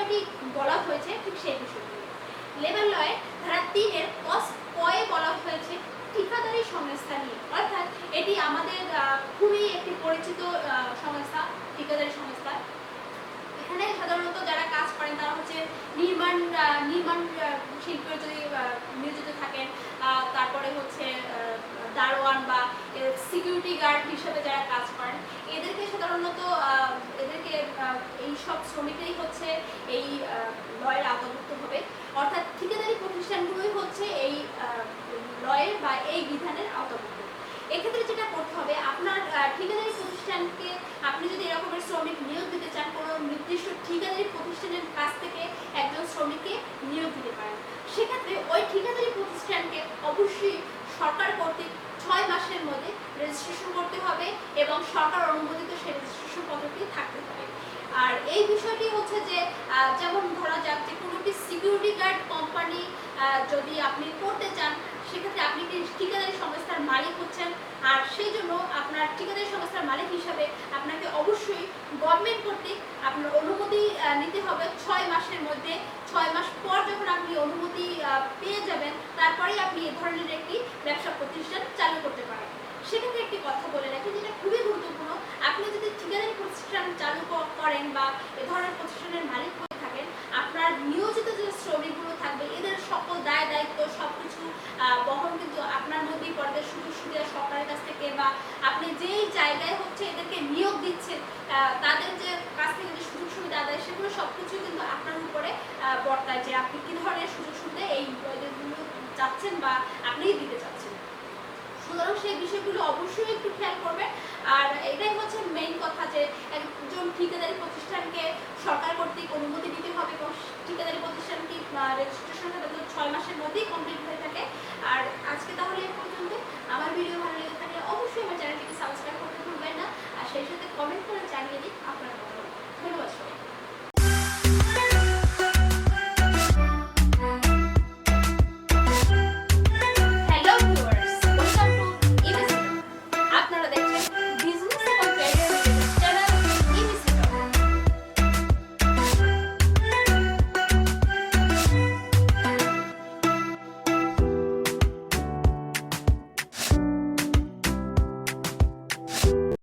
বিষয়টি বলা হয়েছে ঠিক সেই বিষয়টি। লেবার লয়ে ধারা 3-এর কয়ে বলা হয়েছে ঠিকাদারি সংস্থা নিয়ে, অর্থাৎ এটি আমাদের খুবই একটি পরিচিত সংস্থা, ঠিকাদারি সংস্থা। এখানে সাধারণত যারা কাজ করেন তারা হচ্ছে নির্মাণ শিল্পে যদি নিয়োজিত থাকেন, তারপরে হচ্ছে দারোয়ান বা সিকিউরিটি গার্ড হিসেবে যারা কাজ করেন, এদেরকে সাধারণত এই সব শ্রমিকরাই হচ্ছে এই লয়ের আওতাভুক্ত হবে। অর্থাৎ ঠিকাদারি প্রতিষ্ঠানগুলোই হচ্ছে এই লয়ের বা এই বিধানের আওতাভুক্ত। এক্ষেত্রে যেটা করতে হবে, আপনার ঠিকাদারি প্রতিষ্ঠানকে আপনি যদি এরকমের শ্রমিক নিয়োগ দিতে চান, কোনো নির্দিষ্ট ঠিকাদারি প্রতিষ্ঠানের কাছ থেকে একজন শ্রমিককে নিয়োগ দিতে পারেন, সেক্ষেত্রে ওই ঠিকাদারি প্রতিষ্ঠানকে অবশ্যই সরকার কর্তৃক 6 মাসের মধ্যে রেজিস্ট্রেশন করতে হবে এবং সরকার অনুমোদিত সেই রেজিস্ট্রেশন পদ্ধতি থাকতে হবে। আর এই বিষয়টি হচ্ছে যে যেমন ধরা যাক যে কোনো একটি সিকিউরিটি গার্ড কোম্পানি যদি আপনি করতে চান, সেক্ষেত্রে আপনি ঠিকাদারি সংস্থার মালিক হচ্ছেন, আর সেই জন্য আপনার ঠিকাদারি সংস্থার মালিক হিসাবে আপনাকে অবশ্যই গভর্নমেন্ট কর্তৃক আপনার অনুমতি নিতে হবে 6 মাসের মধ্যে। 6 মাস পর যখন আপনি অনুমতি পেয়ে যাবেন, তারপরেই আপনি এ ধরনের একটি ব্যবসা প্রতিষ্ঠান চালু করতে পারেন। সেক্ষেত্রে একটি কথা বলে রাখি, যেটা খুবই গুরুত্বপূর্ণ, আপনি যদি ঠিকাদারি প্রতিষ্ঠান চালু করেন বা এ ধরনের প্রতিষ্ঠানের মালিক হয়ে থাকেন, আপনার নিয়োজিত যে শ্রমিকগুলো থাকবে এদের সকল দায় দায়িত্ব সবকিছু বহন কিন্তু আপনার মধ্যেই পড়বে। সুযোগ সুবিধা সরকারের কাছ থেকে বা আপনি যেই জায়গায় হচ্ছে এদেরকে নিয়োগ দিচ্ছেন, তাদের যে কাছ থেকে যে সুযোগ সুবিধা আদায়, সেগুলো সবকিছু কিন্তু আপনার উপরে বর্তায় যে আপনি কী ধরনের সুযোগ সুবিধা এই এদেরগুলো চাচ্ছেন বা আপনিই দিতে চাচ্ছেন। সুতরাং সেই বিষয়গুলো অবশ্যই একটু খেয়াল করবেন। আর এটাই হচ্ছে মেইন কথা যে একজন ঠিকাদারি প্রতিষ্ঠানকে সরকার কর্তৃক অনুমতি দিতে হবে এবং ঠিকাদারি প্রতিষ্ঠানটি রেজিস্ট্রেশন 6 মাসের মধ্যেই কমপ্লিট হয়ে থাকে। আর আজকে তাহলে এ পর্যন্ত। আমার ভিডিও ভালো লেগে থাকলে অবশ্যই আমার চ্যানেলটিকে সাবস্ক্রাইব করতে ভুলবেন না, আর সেই সাথে কমেন্ট করে জানিয়ে দিন আপনার মতামত। ধন্যবাদ।